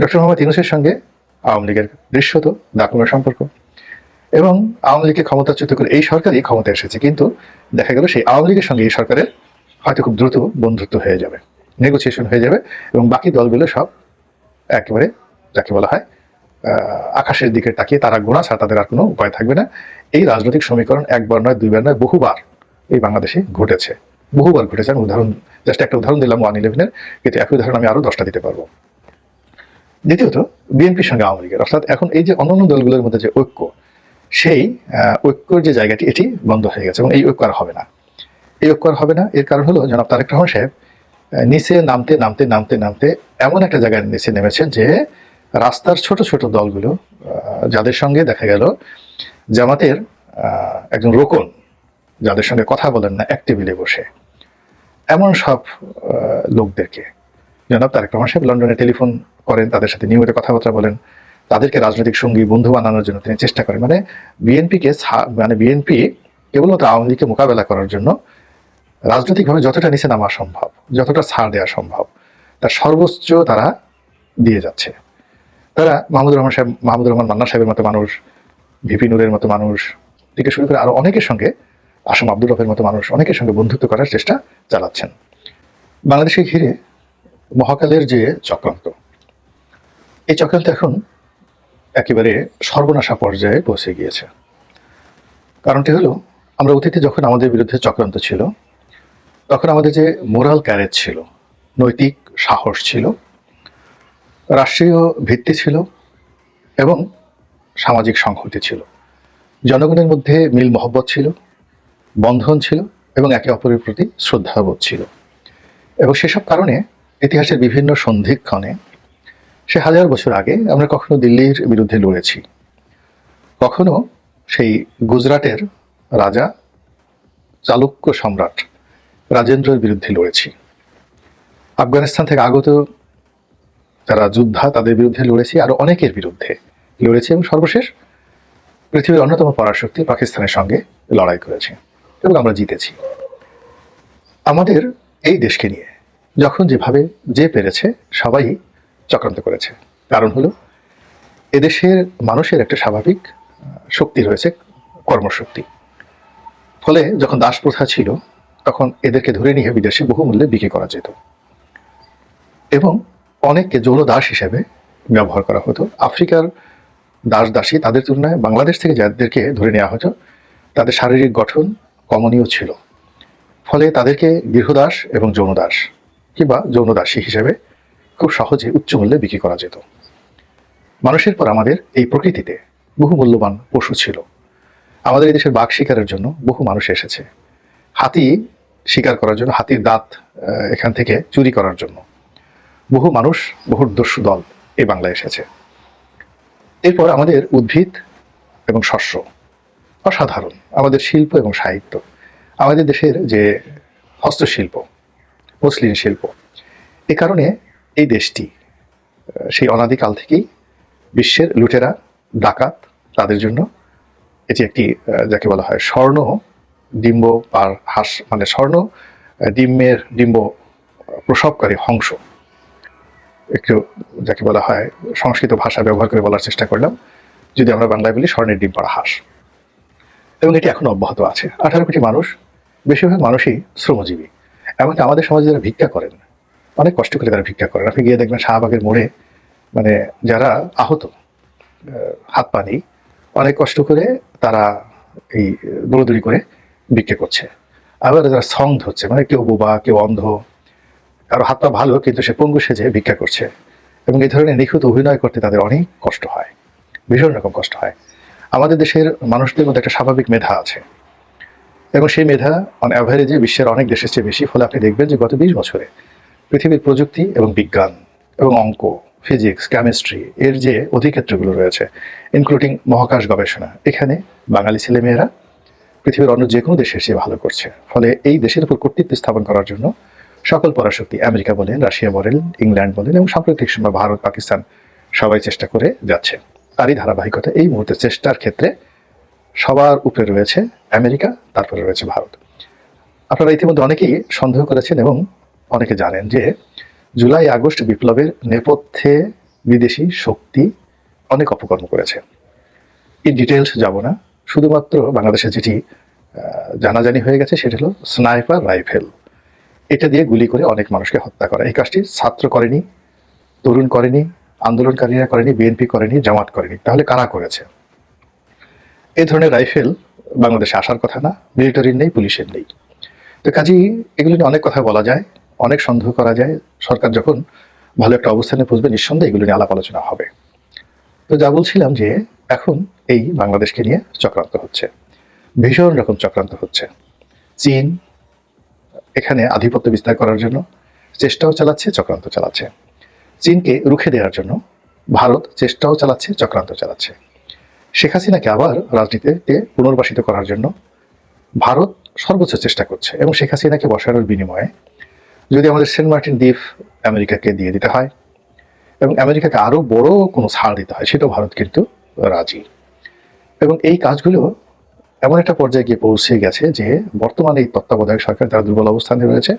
Doctor Mohammad ইউনূসের সঙ্গে আওয়ামী লীগের দৃশ্যত দাপুর সম্পর্ক, এবং আওয়ামী লীগকে ক্ষমতাচ্যুত করে এই সরকারই ক্ষমতা এসেছে, কিন্তু দেখা গেল সেই আওয়ামী লীগের সঙ্গে এই সরকারের হয়তো খুব দ্রুত বন্ধুত্ব হয়ে যাবে, নেগোসিয়েশন হয়ে যাবে, এবং বাকি দলগুলো সব একেবারে যাকে বলা হয় আকাশের দিকে তাকিয়ে তারা গোনা ছাড়া তাদের আর কোনো উপায় থাকবে না। এই রাজনৈতিক সমীকরণ একবার নয়, দুইবার নয়, বহুবার এই বাংলাদেশে ঘটেছে, বহুবার ঘটেছে। আমি উদাহরণ জাস্ট একটা উদাহরণ দিলাম 1/11-এর, কিন্তু একই উদাহরণ আমি আরো 10টা দিতে পারবো। দ্বিতীয়ত, বিএনপির সঙ্গে আওয়ামী লীগের, অর্থাৎ এখন এই যে অন্যান্য দলগুলোর মধ্যে যে ঐক্য, সেই ঐক্যর যে জায়গাটি এটি বন্ধ হয়ে গেছে, এবং এই ঐক্য আর হবে না। এই ঐক্য আর হবে না, এর কারণ হলো জনাব তারেক রহমান সাহেব নিচে নামতে নামতে নামতে নামতে এমন একটা জায়গায় নিচে নেমেছেন যে রাস্তার ছোট ছোট দলগুলো, যাদের সঙ্গে দেখা গেল জামাতের একজন রোকন, যাদের সঙ্গে কথা বলেন না এক টেবিলে বসে, এমন সব লোকদেরকে জনাব তারেক রহমান সাহেব লন্ডনে টেলিফোন করেন, তাদের সাথে নিয়মিত কথাবার্তা বলেন, তাদেরকে রাজনৈতিক সঙ্গী বন্ধু বানানোর জন্য তিনি চেষ্টা করেন। মানে বিএনপি কেবলমাত্র আওয়ামী লীগকে মোকাবেলা করার জন্য রাজনৈতিকভাবে যতটা নিচে নামা সম্ভব, যতটা ছাড় দেওয়া সম্ভব, তার সর্বোচ্চ তারা দিয়ে যাচ্ছে। তারা মাহমুদুর রহমান মান্না সাহেবের মতো মানুষ, ভিপি নূরের মতো মানুষ থেকে শুরু করে আরো অনেকের সঙ্গে, আসম আব্দুর রফের মতো মানুষ, অনেকের সঙ্গে বন্ধুত্ব করার চেষ্টা চালাচ্ছেন। বাংলাদেশকে ঘিরে মহাকালের যে চক্রান্ত, এই চক্রান্ত এখন একেবারে সর্বনাশা পর্যায়ে পৌঁছে গিয়েছে। কারণটি হলো, আমরা অতীতে যখন আমাদের বিরুদ্ধে চক্রান্ত ছিল, তখন আমাদের যে মোরাল ক্যারেজ ছিল, নৈতিক সাহস ছিল, রাষ্ট্রীয় ভিত্তি ছিল, এবং সামাজিক সংহতি ছিল, জনগণের মধ্যে মিল মহব্বত ছিল, বন্ধন ছিল, এবং একে অপরের প্রতি শ্রদ্ধাবোধ ছিল। এবং সেসব কারণে ইতিহাসের বিভিন্ন সন্ধিক্ষণে, সে 1000 বছর আগে আমরা কখনো দিল্লির বিরুদ্ধে লড়েছি, কখনো সেই গুজরাটের রাজা চালুক্য সম্রাট রাজেন্দ্রের বিরুদ্ধে লড়েছি, আফগানিস্তান থেকে আগত যারা যোদ্ধা তাদের বিরুদ্ধে লড়েছি, আরো অনেকের বিরুদ্ধে লড়েছি, এবং সর্বশেষ পৃথিবীর অন্যতম পরাশক্তি পাকিস্তানের সঙ্গে লড়াই করেছি, এবং আমরা জিতেছি। আমাদের এই দেশকে নিয়ে যখন যেভাবে যে পেরেছে সবাই চক্রান্ত করেছে। কারণ হলো, এদেশের মানুষের একটা স্বাভাবিক শক্তি রয়েছে, কর্মশক্তি। ফলে যখন দাস প্রথা ছিল, তখন এদেরকে ধরে নিয়ে বিদেশে বহুমূল্যে বিক্রি করা যেত, এবং অনেককে যৌন দাস হিসেবে ব্যবহার করা হতো। আফ্রিকার দাস দাসী, তাদের তুলনায় বাংলাদেশ থেকে যাদেরকে ধরে নেওয়া হতো, তাদের শারীরিক গঠন কমনীয় ছিল। ফলে তাদেরকে গৃহদাস এবং যৌনদাস কিংবা যৌনদাসী হিসেবে খুব সহজে উচ্চ মূল্যে বিক্রি করা যেত। মানুষের পর আমাদের এই প্রকৃতিতে বহু মূল্যবান পশু ছিল। আমাদের এই দেশের বাঘ শিকারের জন্য বহু মানুষ এসেছে, হাতি শিকার করার জন্য, হাতির দাঁত এখান থেকে চুরি করার জন্য বহু মানুষ, বহু দস্যু দল এই বাংলায় এসেছে। এরপর আমাদের উদ্ভিদ এবং শস্য অসাধারণ, আমাদের শিল্প এবং সাহিত্য, আমাদের দেশের যে হস্তশিল্প, মসলিন শিল্প, এ কারণে এই দেশটি সেই অনাদিকাল থেকেই বিশ্বের লুটেরা, ডাকাত, তাদের জন্য এটি একটি যাকে বলা হয় স্বর্ণ ডিম্ব আর হাঁস, মানে স্বর্ণ ডিম্ব প্রসবকারী হংস, একটু যাকে বলা হয় সংস্কৃত ভাষা ব্যবহার করে বলার চেষ্টা করলাম, যদি আমরা বাংলায় বলি স্বর্ণের ডিম পাড়া হাঁস। এবং এটি এখন অব্যাহত আছে। 18 কোটি মানুষ, বেশিরভাগ মানুষই শ্রমজীবী। এমনকি আমাদের সমাজে যারা ভিক্ষা করেন, অনেক কষ্ট করে তারা ভিক্ষা করেন। আপনি গিয়ে দেখবেন শাহবাগের মোড়ে, মানে যারা আহত, হাত পা নেই, অনেক কষ্ট করে তারা এই দৌড়দৌড়ি করে ভিক্ষা করছে। আবার যারা সং ধরছে, মানে কেউ বোবা, কেউ অন্ধ, কারো হাত পা ভালো কিন্তু সে পঙ্গু সেজে ভিক্ষা করছে, এবং এই ধরনের নিখুঁত অভিনয় করতে তাদের অনেক কষ্ট হয়, ভীষণ রকম কষ্ট হয়। আমাদের দেশের মানুষদের মধ্যে একটা স্বাভাবিক মেধা আছে, এবং সেই মেধা অন অ্যাভারেজে বিশ্বের অনেক দেশের চেয়ে বেশি। ফলে আপনি দেখবেন যে গত 20 বছরে পৃথিবীর প্রযুক্তি এবং বিজ্ঞান এবং অঙ্ক, ফিজিক্স, কেমিস্ট্রি এর যে অধিক্ষেত্রগুলো রয়েছে, ইনক্লুডিং মহাকাশ গবেষণা, এখানে বাঙালি ছেলেমেয়েরা পৃথিবীর অন্য যে কোনো দেশের চেয়ে ভালো করছে। ফলে এই দেশের উপর কর্তৃত্ব স্থাপন করার জন্য সকল পরাশক্তি, আমেরিকা বলেন, রাশিয়া বলেন, ইংল্যান্ড বলেন, এবং সাম্প্রতিক সময় ভারত, পাকিস্তান সবাই চেষ্টা করে যাচ্ছে। তারই ধারাবাহিকতা এই মুহূর্তে চেষ্টার ক্ষেত্রে সবার উপরে রয়েছে আমেরিকা, তারপরে রয়েছে ভারত। আপনারা ইতিমধ্যে অনেকেই সন্দেহ করেছেন এবং অনেকে জানেন যে জুলাই আগস্ট বিপ্লবের নেপথ্যে বিদেশি শক্তি অনেক অপকর্ম করেছে। ইন ডিটেলস যাব না, শুধুমাত্র বাংলাদেশে যেটি জানাজানি হয়ে গেছে সেটা হলো স্নাইপার রাইফেল। এটা দিয়ে গুলি করে অনেক মানুষকে হত্যা করা। এই কাজটি ছাত্র করেনি, তরুণ করেনি, আন্দোলনকারীরা করেনি, বিএনপি করেনি, জামাত করেনি। তাহলে কারা করেছে? এই ধরনের রাইফেল বাংলাদেশে আসার কথা না, মিলিটারির নেই, পুলিশের নেই। তো কাজেই এগুলো নিয়ে অনেক কথা বলা যায়, অনেক সন্দেহ করা যায়। সরকার যখন ভালো একটা অবস্থানে পৌঁছবে নিঃসন্দেহে এগুলো নিয়ে আলাপ আলোচনা হবে। তো যা বলছিলাম যে এখন এই বাংলাদেশকে নিয়ে চক্রান্ত হচ্ছে, ভীষণ রকম চক্রান্ত হচ্ছে। চীন এখানে আধিপত্য বিস্তার করার জন্য চেষ্টাও চালাচ্ছে, চক্রান্ত চালাচ্ছে। চীনকে রুখে দেওয়ার জন্য ভারত চেষ্টাও চালাচ্ছে, চক্রান্ত চালাচ্ছে। শেখ হাসিনাকে আবার রাজনীতিতে পুনর্বাসিত করার জন্য ভারত সর্বোচ্চ চেষ্টা করছে, এবং শেখ হাসিনাকে বসানোর বিনিময়ে যদি আমাদের সেন্ট মার্টিন দ্বীপ আমেরিকাকে দিয়ে দিতে হয় এবং আমেরিকাকে আরো বড় কোনো ছাড় দিতে হয়, সেটাও ভারত কিন্তু রাজি। এবং এই কাজগুলো এমন একটা পর্যায়ে গিয়ে পৌঁছে গেছে যে বর্তমানে এই তত্ত্বাবধায়ক সরকার যারা দুর্বল অবস্থানে রয়েছে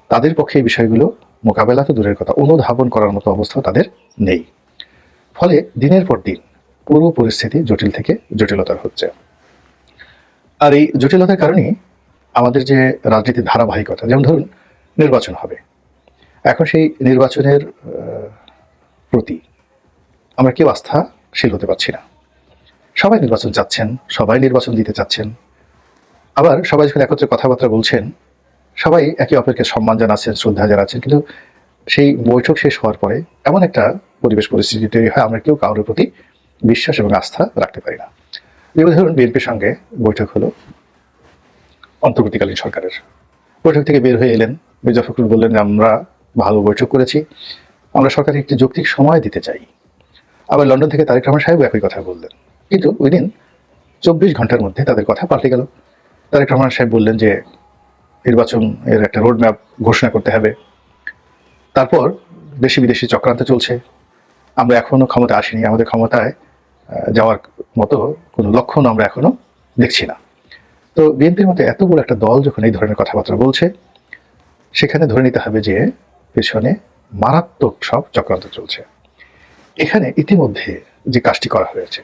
তাদের পক্ষে এই বিষয়গুলো মোকাবেলা তো দূরের কথা, অনুধাবন করার মতো অবস্থা তাদের নেই। ফলে দিনের পর দিন পুরো পরিস্থিতি জটিল থেকে জটিলতর হচ্ছে। আর এই জটিলতার কারণেই আমাদের যে রাজনীতির ধারাবাহিকতা, যেমন ধরুন নির্বাচন হবে, এখন সেই নির্বাচনের প্রতি আমরা কেউ আস্থাশীল হতে পারছি না। সবাই নির্বাচন চাচ্ছেন, সবাই নির্বাচন দিতে চাচ্ছেন, আবার সবাই যখন একত্রে কথাবার্তা বলছেন সবাই একে অপরকে সম্মান জানাচ্ছেন, শ্রদ্ধা জানাচ্ছেন, কিন্তু সেই বৈঠক শেষ হওয়ার পরে এমন একটা পরিবেশ পরিস্থিতি তৈরি হয় আমরা কেউ কারোর প্রতি বিশ্বাস এবং আস্থা রাখতে পারি না। যেমন ধরুন বিএনপির সঙ্গে বৈঠক হলো অন্তর্বর্তীকালীন সরকারের, বৈঠক থেকে বের হয়ে এলেন মির্জা ফখরুল, বললেন যে আমরা ভালো বৈঠক করেছি, আমরা সরকারকে একটি যৌক্তিক সময় দিতে চাই। আবার লন্ডন থেকে তারেক রহমান সাহেব একই কথা বললেন, কিন্তু উইদিন 24 ঘন্টার মধ্যে তাদের কথা পাল্টে গেল। তারেক রহমান সাহেব বললেন যে নির্বাচন এর একটা রোড ম্যাপ ঘোষণা করতে হবে। তারপর দেশি বিদেশি চক্রান্ত চলছে, আমরা এখনো ক্ষমতা আসিনি, আমাদের ক্ষমতায় যাওয়ার মতো কোনো লক্ষণ আমরা এখনো দেখছি না। তো বিএনপির মতো এত বড় একটা দল যখন এই ধরনের কথাবার্তা বলছে, সেখানে ধরে নিতে হবে যে পেছনে মারাত্মক সব চক্রান্ত চলছে। এখানে ইতিমধ্যে যে কাজটি করা হয়েছে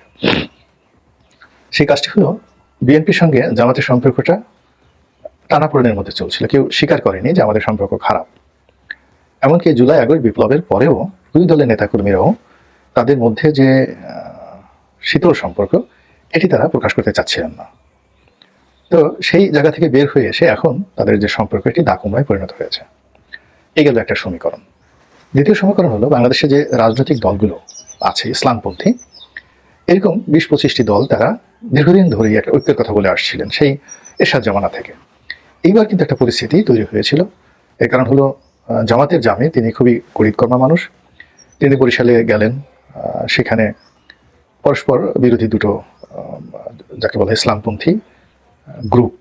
সেই কাজটি হলো বিএনপির সঙ্গে জামাতের সম্পর্কটা টানাপোড়েনের মধ্যে চলছিল, কেউ স্বীকার করেনি যে আমাদের সম্পর্ক খারাপ। এমনকি জুলাই আগস্ট বিপ্লবের পরেও দুই দলের নেতাকর্মীরাও তাদের মধ্যে যে শীতল সম্পর্ক এটি তারা প্রকাশ করতে চাচ্ছিলেন না। তো সেই জায়গা থেকে বের হয়ে এসে এখন তাদের যে সম্পর্ক এটি দাকুমড়ায় পরিণত হয়েছে। এই গেল একটা সমীকরণ। দ্বিতীয় সমীকরণ হলো বাংলাদেশে যে রাজনৈতিক দলগুলো আছে ইসলামপন্থী, এরকম 20-25টি দল তারা দীর্ঘদিন ধরেই একটা ঐক্যের কথা বলে আসছিলেন, সেই এরশাদ জামানা থেকে। এইবার কিন্তু একটা পরিস্থিতি তৈরি হয়েছিল। এর কারণ হলো জামাতের জামির, তিনি খুবই গরিবকর্মা মানুষ, তিনি বরিশালে গেলেন, সেখানে পরস্পর বিরোধী দুটো যাকে বলে ইসলামপন্থী গ্রুপ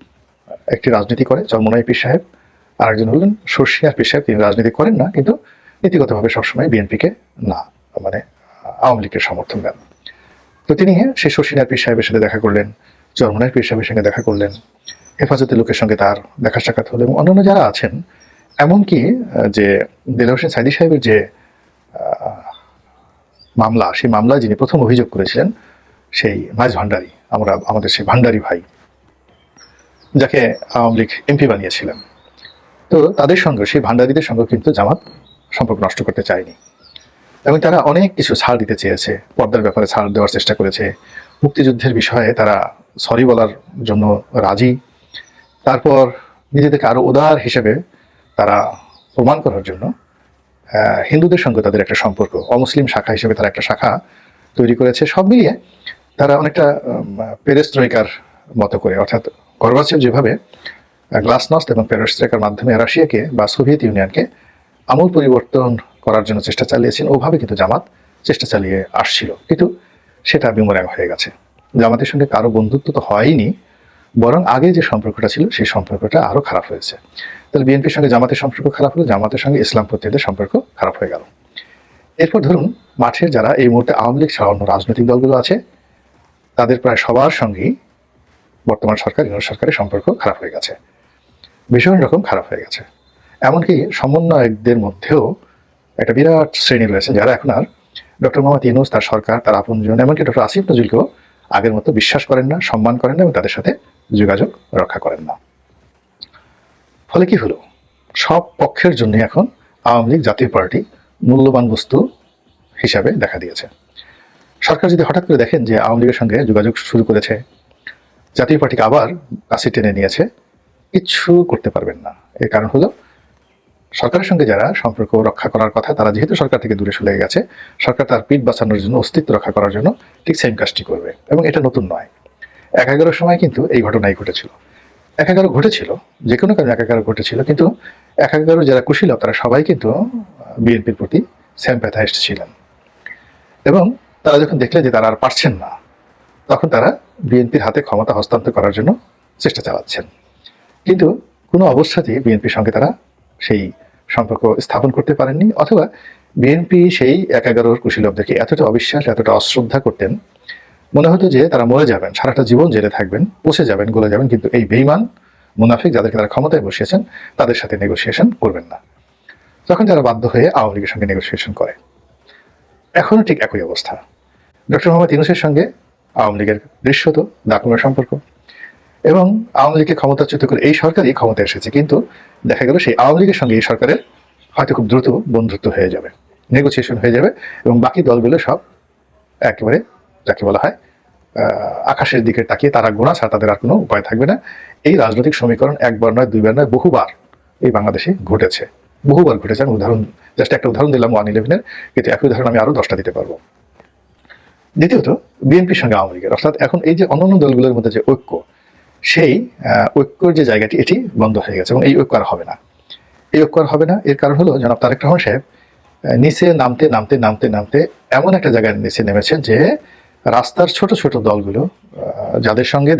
একটি রাজনীতি করে, চরমোনাই পীর সাহেব, আর একজন হলেন শর্ষিয়ার পীর সাহেব, তিনি রাজনীতি করেন না কিন্তু নীতিগতভাবে সবসময় বিএনপিকে না মানে আওয়ামী লীগের সমর্থন দেন। তো তিনি সেই শর্ষিয়ার পীর সাহেবের সাথে দেখা করলেন, চরমোনাই পীর সাহেবের সঙ্গে দেখা করলেন, হেফাজতের লোকের সঙ্গে তার দেখা সাক্ষাৎ হলো, এবং অন্যান্য যারা আছেন, এমনকি যে দেলোয়ার হোসেন সাইদী সাহেবের যে মামলা, সেই মামলায় যিনি প্রথম অভিযোগ করেছিলেন সেই মাইজ ভান্ডারী, আমাদের সেই ভান্ডারী ভাই যাকে আওয়ামী লীগ এমপি বানিয়েছিলেন, তো তাদের সঙ্গে সেই ভান্ডারীদের সঙ্গে কিন্তু জামাত সম্পর্ক নষ্ট করতে চায়নি, এবং তারা অনেক কিছু ছাড় দিতে চেয়েছে, পর্দার ব্যাপারে ছাড় দেওয়ার চেষ্টা করেছে, মুক্তিযুদ্ধের বিষয়ে তারা সরি বলার জন্য রাজি, তারপর নিজেদেরকে আরো উদার হিসেবে তারা প্রমাণ করার জন্য হিন্দুদের সঙ্গে তাদের একটা সম্পর্ক, অমুসলিম শাখা হিসেবে তারা একটা শাখা তৈরি করেছে। সব মিলিয়ে তারা অনেকটা পেরেস্ট্রয়কার মতো করে, অর্থাৎ গর্বাচেভ যেভাবে গ্লাসনস্ট এবং পেরেস্ট্রয়কার মাধ্যমে রাশিয়াকে বা সোভিয়েত ইউনিয়নকে আমূল পরিবর্তন করার জন্য চেষ্টা চালিয়েছেন, ওভাবে কিন্তু জামাত চেষ্টা চালিয়ে আসছিল, কিন্তু সেটা বিমোরাং হয়ে গেছে। জামাতের সঙ্গে কারো বন্ধুত্ব তো হয়নি, বরং আগে যে সম্পর্কটা ছিল সেই সম্পর্কটা আরো খারাপ হয়েছে। তাহলে বিএনপির সঙ্গে জামাতের সম্পর্ক খারাপ হলো, জামাতের সঙ্গে ইসলামপন্থীদের সম্পর্ক খারাপ হয়ে গেল। এরপর ধরুন মাঠের যারা এই মুহূর্তে আওয়ামী লীগ ছাড়া অন্য রাজনৈতিক দলগুলো আছে, তাদের প্রায় সবার সঙ্গেই বর্তমান সরকার সরকারের সম্পর্ক খারাপ হয়ে গেছে, ভীষণ রকম খারাপ হয়ে গেছে। এমনকি সমন্বয়কদের মধ্যেও একটা বিরাট শ্রেণী রয়েছে যারা এখন আর ডক্টর মোহাম্মদ ইউনূস, তার সরকার, তার আপনজন, এমনকি ডক্টর আসিফ নজরুলকেও আগের মতো বিশ্বাস করেন না, সম্মান করেন না এবং তাদের সাথে যোগাযোগ রক্ষা করেন না। ফলে কি হলো, সব পক্ষের জন্য এখন আওয়ামী লীগ জাতীয় পার্টি মূল্যবান বস্তু হিসাবে দেখা দিয়েছে। সরকার যদি হঠাৎ করে দেখেন যে আওয়ামী লীগের সঙ্গে যোগাযোগ শুরু করেছে, জাতীয় পার্টিকে আবার কাছে টেনে নিয়েছে, কিচ্ছু করতে পারবেন না। এর কারণ হলো, সরকারের সঙ্গে যারা সম্পর্ক রক্ষা করার কথা, তারা যেহেতু সরকার থেকে দূরে সরে গেছে, সরকার তার পিঠ বাঁচানোর জন্য, অস্তিত্ব রক্ষা করার জন্য ঠিক সেম কাজটি করবে। এবং এটা নতুন নয়, ১/১১ সময় কিন্তু এই ঘটনাই ঘটেছিল। ১/১১ ঘটেছিল, যে কোনো কারণে ১/১১ ঘটেছিল, কিন্তু ১/১১ যারা কুশীলব তারা সবাই কিন্তু বিএনপির প্রতি স্যাম্প্যাথাইজড ছিলেন। এবং তারা যখন দেখলেন যে তারা আর পারছেন না, তখন তারা বিএনপির হাতে ক্ষমতা হস্তান্তর করার জন্য চেষ্টা চালাচ্ছেন। কিন্তু কোনো অবস্থাতেই বিএনপির সঙ্গে তারা সেই সম্পর্ক স্থাপন করতে পারেননি, অথবা বিএনপি সেই ১/১১ কুশীলবদেরকে এতটা অবিশ্বাস, এতটা অশ্রদ্ধা করতেন, মনে হতো যে তারা মরে যাবেন, সারাটা জীবন জেলে থাকবেন, পচে যাবেন, গলে যাবেন, কিন্তু এই বেঈমান মুনাফিক যাদেরকে তারা ক্ষমতায় বসিয়েছেন তাদের সাথে নেগোসিয়েশন করবেন না। তখন তারা বাধ্য হয়ে আওয়ামী লীগের সঙ্গে নেগোসিয়েশন করে। এখনও ঠিক একই অবস্থা। ডক্টর মোহাম্মদ ইউনূসের সঙ্গে আওয়ামী লীগের দৃশ্যত দাকুমের সম্পর্ক, এবং আওয়ামী লীগকে ক্ষমতাচ্যুত করে এই সরকারই ক্ষমতায় এসেছে, কিন্তু দেখা গেল সেই আওয়ামী লীগের সঙ্গে এই সরকারের হয়তো খুব দ্রুত বন্ধুত্ব হয়ে যাবে, নেগোসিয়েশন হয়ে যাবে, এবং বাকি দলগুলো সব একেবারে যাকে বলা হয় আকাশের দিকে তাকিয়ে তারা গোনা ছাড়া তাদের আর কোনো উপায় থাকবে না। এই রাজনৈতিক সমীকরণ একবার নয়, দুইবার নয়, বহুবার এই বাংলাদেশে ঘটেছে, বহুবার ঘটেছে। আমি জাস্ট একটা উদাহরণ দিলাম 1/11-এর, কিন্তু একই উদাহরণ আমি আরো 10টা দিতে পারবো। দ্বিতীয়ত, বিএনপির সঙ্গে আওয়ামী লীগের, অর্থাৎ এখন এই যে অন্যান্য দলগুলোর মধ্যে যে ঐক্য, সেই ঐক্যর যে জায়গাটি, এটি বন্ধ হয়ে গেছে এবং এই ঐক্য আর হবে না। এই ঐক্য আর হবে না, এর কারণ হলো জনাব তারেক রহমান সাহেব নিচে নামতে নামতে নামতে নামতে এমন একটা জায়গায় নিচে নেমেছেন যে রাস্তার ছোট ছোট দলগুলো যাদের সঙ্গে